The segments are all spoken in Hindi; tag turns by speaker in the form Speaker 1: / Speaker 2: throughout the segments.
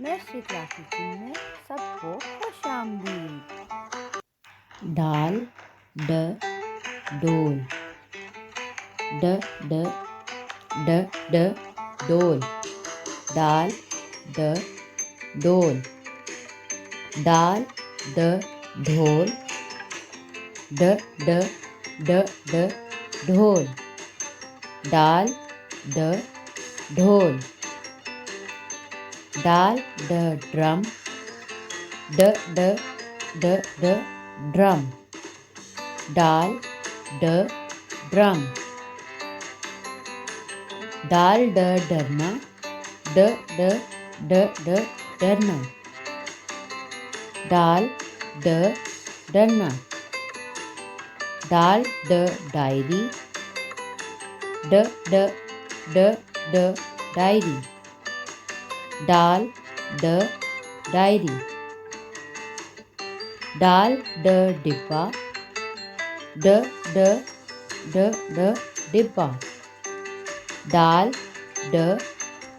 Speaker 1: मैं श्री क्लासी में सबको खुश आमदीद।
Speaker 2: डाल ड डोल ड ड ड ड डोल डाल ड डोल डाल ड ढोल ड ड ड ड ढोल डाल ड ढोल डाल ड ड्रम ड ड ड ड ड्रम डाल ड ड्रम डाल ड डरना ड ड ड ड डरना डाल ड डरना डाल ड डायरी ड ड ड ड डायरी डाल ड डायरी डाल ड डिब्बा ड ड ड ड डिब्बा डाल ड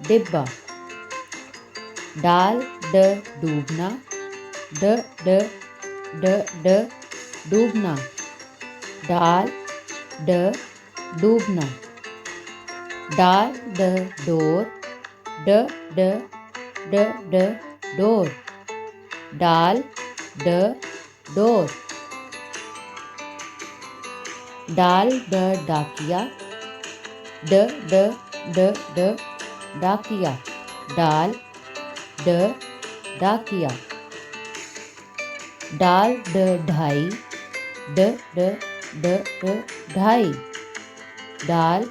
Speaker 2: डिब्बा डाल ड डूबना ड ड ड ड डूबना डाल ड डूबना डाल ड डोर ड ड ड ड डोर डाल ड डोर डाल ड डाकिया ड ड ड ड डाकिया डाल ड डाकिया डाल ड ढाई ड ड ड ड ढाई डाल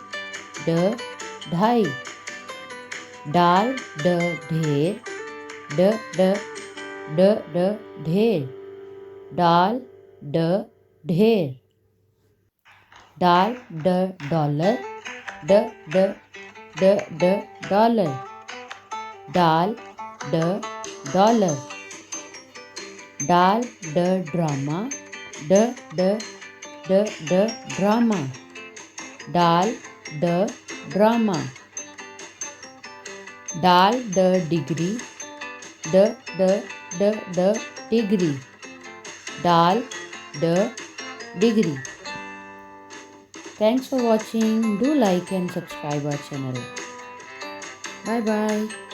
Speaker 2: ड ढाई डाल ड ढेर ड ड ड ड ढेर डाल ड ढेर डाल ड डॉलर ड ड ड ड डॉलर डाल ड डॉलर डाल ड ड्रामा ड ड ड ड ड्रामा डाल ड ड्रामा डाल ड डिग्री ड ड ड ड डिग्री डाल ड degree Thanks for watching. Do like and subscribe our channel. Bye bye.